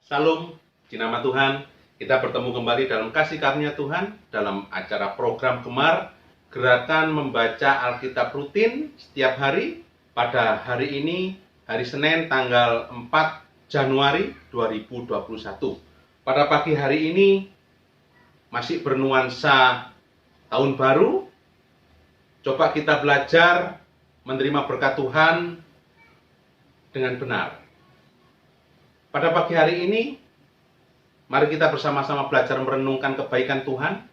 Salam di nama Tuhan. Kita bertemu kembali dalam kasih karunia Tuhan dalam acara program Gemar, gerakan membaca Alkitab rutin setiap hari. Pada hari ini, hari Senin tanggal 4 Januari 2021. Pada pagi hari ini masih bernuansa tahun baru. Coba kita belajar menerima berkat Tuhan dengan benar. Pada pagi hari ini, mari kita bersama-sama belajar merenungkan kebaikan Tuhan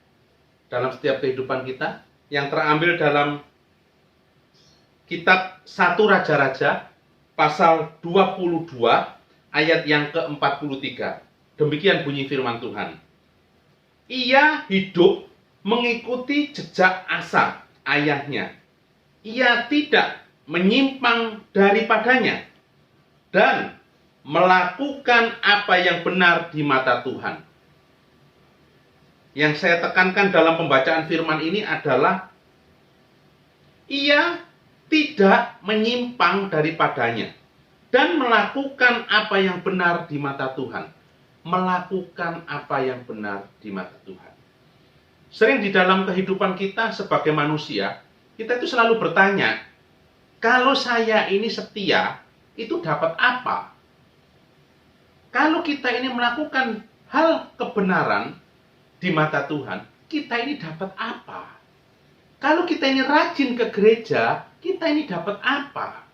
dalam setiap kehidupan kita, yang terambil dalam kitab 1 Raja-Raja, pasal 22, ayat yang ke-43. Demikian bunyi firman Tuhan. Ia hidup mengikuti jejak Asa, ayahnya. Ia tidak menyimpang daripadanya, dan melakukan apa yang benar di mata Tuhan. Yang saya tekankan dalam pembacaan firman ini adalah ia tidak menyimpang daripadanya dan melakukan apa yang benar di mata Tuhan. Melakukan apa yang benar di mata Tuhan. Sering di dalam kehidupan kita sebagai manusia, kita itu selalu bertanya, kalau saya ini setia, itu dapat apa? Kalau kita ini melakukan hal kebenaran di mata Tuhan, kita ini dapat apa? Kalau kita ini rajin ke gereja, kita ini dapat apa?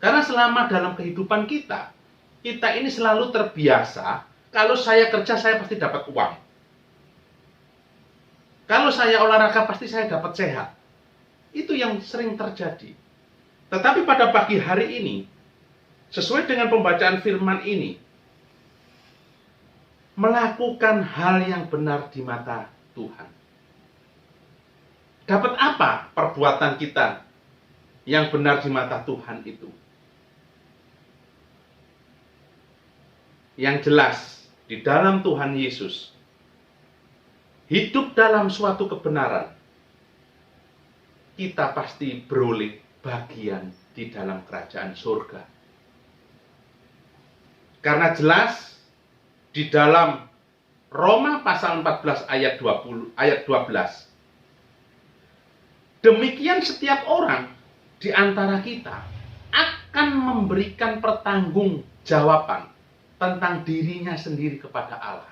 Karena selama dalam kehidupan kita ini selalu terbiasa, kalau saya kerja saya pasti dapat uang. Kalau saya olahraga pasti saya dapat sehat. Itu yang sering terjadi. Tetapi pada pagi hari ini, sesuai dengan pembacaan firman ini, melakukan hal yang benar di mata Tuhan. Dapat apa perbuatan kita yang benar di mata Tuhan itu? Yang jelas, di dalam Tuhan Yesus, hidup dalam suatu kebenaran, kita pasti beroleh bagian di dalam kerajaan surga. Karena jelas, di dalam Roma pasal 14 ayat 12. Demikian setiap orang di antara kita akan memberikan pertanggungjawaban tentang dirinya sendiri kepada Allah.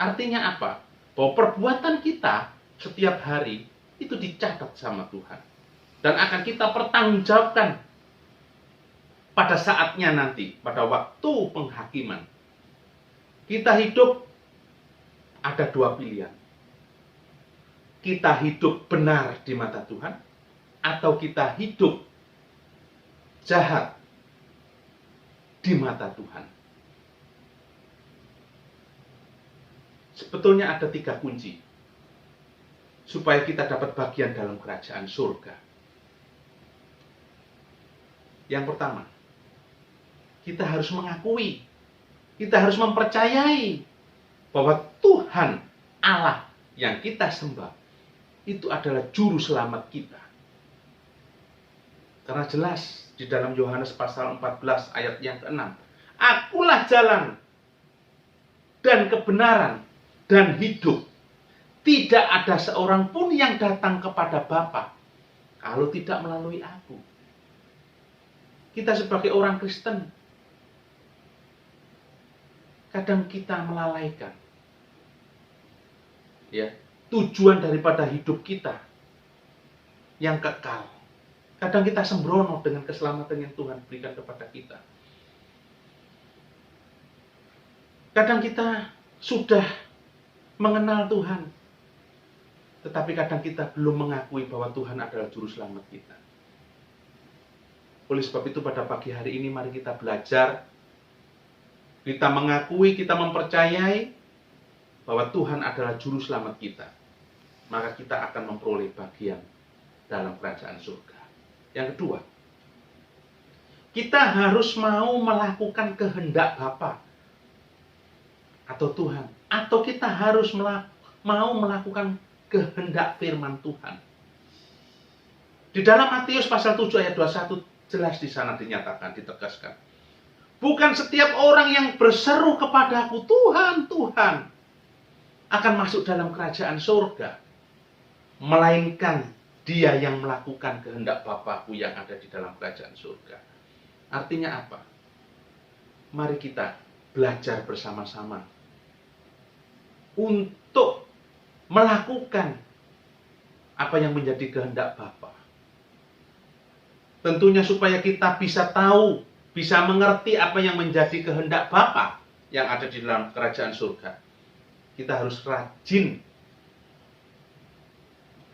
Artinya apa? Bahwa perbuatan kita setiap hari itu dicatat sama Tuhan. Dan akan kita pertanggungjawabkan pada saatnya nanti, pada waktu penghakiman. Kita hidup ada dua pilihan. Kita hidup benar di mata Tuhan, atau kita hidup jahat di mata Tuhan. Sebetulnya ada 3 kunci supaya kita dapat bagian dalam kerajaan surga. Yang pertama, kita harus mengakui, kita harus mempercayai bahwa Tuhan Allah yang kita sembah itu adalah juru selamat kita. Karena jelas di dalam Yohanes pasal 14 ayat yang ke-6, akulah jalan dan kebenaran dan hidup. Tidak ada seorang pun yang datang kepada Bapa kalau tidak melalui aku. Kita sebagai orang Kristen, kadang kita melalaikan tujuan daripada hidup kita yang kekal. Kadang kita sembrono dengan keselamatan yang Tuhan berikan kepada kita. Kadang kita sudah mengenal Tuhan, tetapi kadang kita belum mengakui bahwa Tuhan adalah juru selamat kita. Oleh sebab itu pada pagi hari ini mari kita belajar, kita mengakui, kita mempercayai bahwa Tuhan adalah juru selamat kita. Maka kita akan memperoleh bagian dalam kerajaan surga. Yang kedua, kita harus mau melakukan kehendak Bapa atau Tuhan. Atau kita harus mau melakukan kehendak firman Tuhan. Di dalam Matius pasal 7 ayat 21 jelas di sana dinyatakan, ditegaskan Bukan setiap orang yang berseru kepadaku, Tuhan, Tuhan, akan masuk dalam kerajaan surga. Melainkan dia yang melakukan kehendak Bapa-Ku yang ada di dalam kerajaan surga. Artinya apa? Mari kita belajar bersama-sama untuk melakukan apa yang menjadi kehendak Bapa. Tentunya supaya kita bisa tahu, bisa mengerti apa yang menjadi kehendak Bapa yang ada di dalam kerajaan surga. Kita harus rajin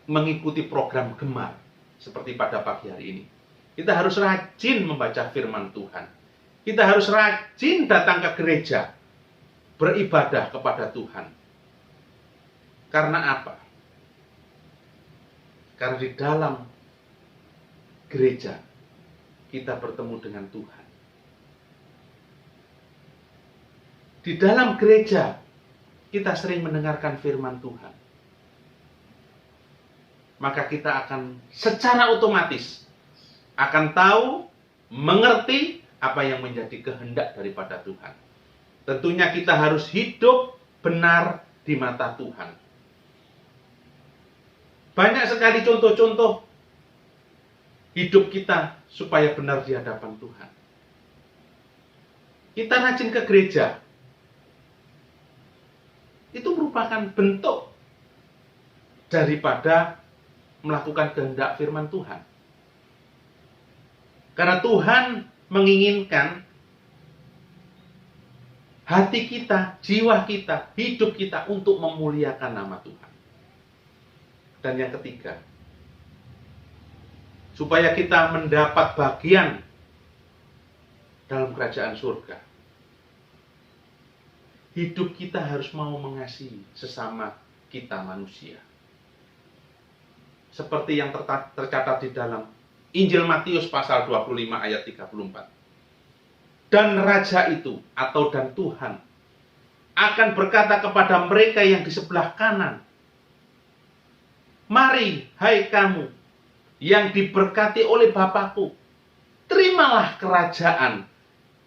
mengikuti program Gemar seperti pada pagi hari ini. Kita harus rajin membaca firman Tuhan. Kita harus rajin datang ke gereja, beribadah kepada Tuhan. Karena apa? Karena di dalam gereja kita bertemu dengan Tuhan. Di dalam gereja kita sering mendengarkan firman Tuhan. Maka kita akan secara otomatis akan tahu, mengerti apa yang menjadi kehendak daripada Tuhan. Tentunya kita harus hidup benar di mata Tuhan. Banyak sekali contoh-contoh hidup kita supaya benar di hadapan Tuhan. Kita rajin ke gereja. Itu merupakan bentuk daripada melakukan kehendak firman Tuhan. Karena Tuhan menginginkan hati kita, jiwa kita, hidup kita untuk memuliakan nama Tuhan. Dan yang ketiga, supaya kita mendapat bagian dalam kerajaan surga, hidup kita harus mau mengasihi sesama kita manusia. Seperti yang tercatat di dalam Injil Matius pasal 25 ayat 34. Dan Raja itu atau dan Tuhan akan berkata kepada mereka yang di sebelah kanan, mari hai kamu yang diberkati oleh Bapa-Ku, terimalah kerajaan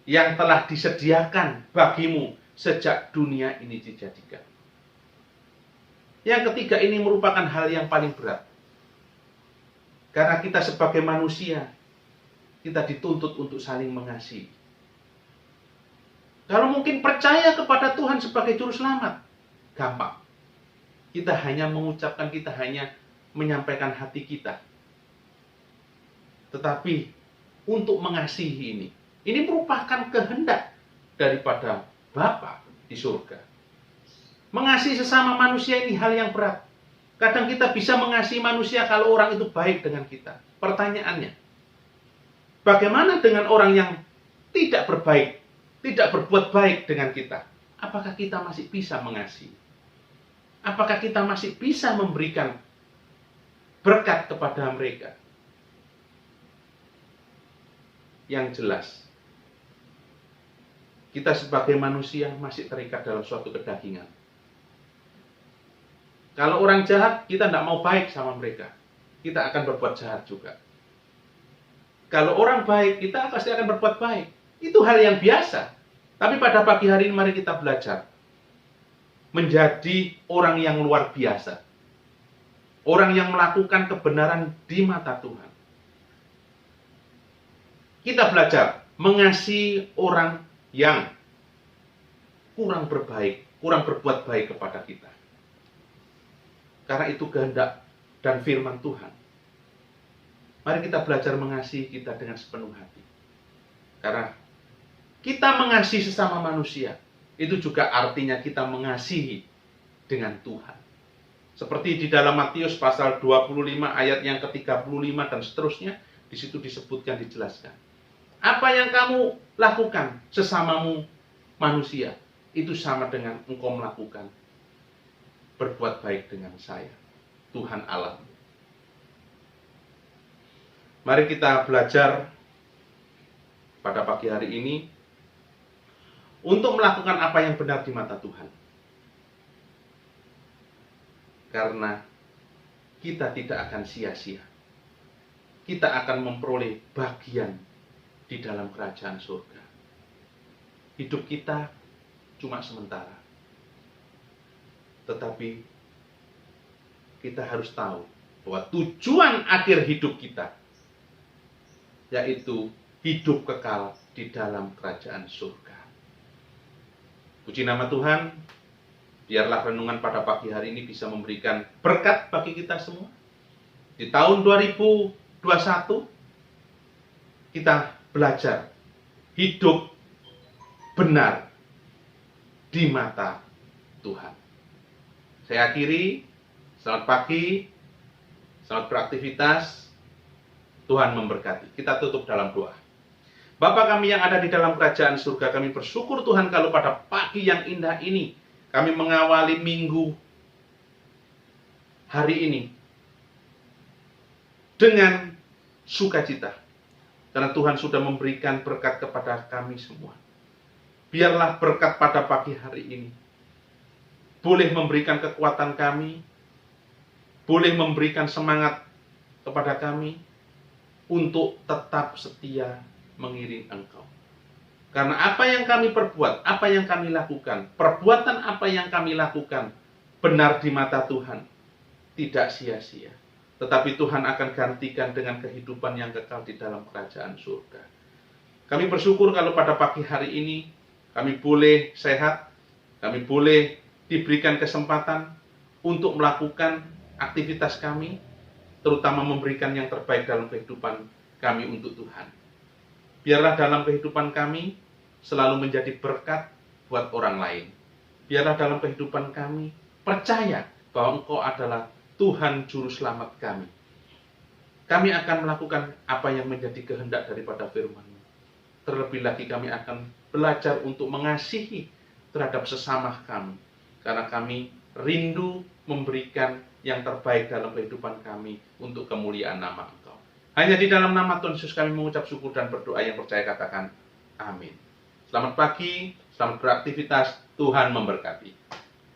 yang telah disediakan bagimu sejak dunia ini dijadikan. Yang ketiga, ini merupakan hal yang paling berat. Karena kita sebagai manusia, kita dituntut untuk saling mengasihi. Kalau mungkin percaya kepada Tuhan sebagai juru selamat, gampang. Kita hanya mengucapkan, kita hanya menyampaikan hati kita. Tetapi untuk mengasihi ini merupakan kehendak daripada Bapa di surga. Mengasihi sesama manusia ini hal yang berat. Kadang kita bisa mengasihi manusia kalau orang itu baik dengan kita. Pertanyaannya, bagaimana dengan orang yang tidak berbaik, tidak berbuat baik dengan kita? Apakah kita masih bisa mengasihi? Apakah kita masih bisa memberikan berkat kepada mereka? Yang jelas, kita sebagai manusia masih terikat dalam suatu kedagingan. Kalau orang jahat, kita tidak mau baik sama mereka. Kita akan berbuat jahat juga. Kalau orang baik, kita pasti akan berbuat baik. Itu hal yang biasa. Tapi pada pagi hari ini mari kita belajar menjadi orang yang luar biasa. Orang yang melakukan kebenaran di mata Tuhan. Kita belajar mengasihi orang yang kurang berbaik, kurang berbuat baik kepada kita. Karena itu kehendak dan firman Tuhan. Mari kita belajar mengasihi kita dengan sepenuh hati. Karena kita mengasihi sesama manusia, itu juga artinya kita mengasihi dengan Tuhan. Seperti di dalam Matius pasal 25 ayat yang ke-35 dan seterusnya, di situ disebutkan, dijelaskan. Apa yang kamu lakukan sesamamu manusia, itu sama dengan engkau melakukan berbuat baik dengan saya, Tuhan Allah. Mari kita belajar pada pagi hari ini untuk melakukan apa yang benar di mata Tuhan. Karena kita tidak akan sia-sia. Kita akan memperoleh bagian di dalam kerajaan surga. hidup kita cuma sementara. Tetapi kita harus tahu bahwa tujuan akhir hidup kita yaitu hidup kekal di dalam kerajaan surga. Puji nama Tuhan, biarlah renungan pada pagi hari ini bisa memberikan berkat bagi kita semua. Di tahun 2021, kita belajar hidup benar di mata Tuhan. Saya akhiri, selamat pagi, selamat beraktivitas, Tuhan memberkati. Kita tutup dalam doa. Bapa kami yang ada di dalam kerajaan surga, kami bersyukur Tuhan kalau pada pagi yang indah ini, kami mengawali minggu hari ini dengan sukacita. Karena Tuhan sudah memberikan berkat kepada kami semua. Biarlah berkat pada pagi hari ini boleh memberikan kekuatan kami, boleh memberikan semangat kepada kami untuk tetap setia mengiring Engkau. Karena apa yang kami perbuat, apa yang kami lakukan, perbuatan apa yang kami lakukan benar di mata Tuhan, tidak sia-sia. Tetapi Tuhan akan gantikan dengan kehidupan yang kekal di dalam kerajaan surga. Kami bersyukur kalau pada pagi hari ini kami boleh sehat, kami boleh diberikan kesempatan untuk melakukan aktivitas kami, terutama memberikan yang terbaik dalam kehidupan kami untuk Tuhan. Biarlah dalam kehidupan kami selalu menjadi berkat buat orang lain. Biarlah dalam kehidupan kami percaya bahwa Engkau adalah Tuhan Juru Selamat kami. Kami akan melakukan apa yang menjadi kehendak daripada firman-Mu. Terlebih lagi kami akan belajar untuk mengasihi terhadap sesama kami. Karena kami rindu memberikan yang terbaik dalam kehidupan kami untuk kemuliaan nama Engkau. Hanya di dalam nama Tuhan Yesus kami mengucap syukur dan berdoa, yang percaya katakan amin. Selamat pagi, selamat beraktivitas, Tuhan memberkati.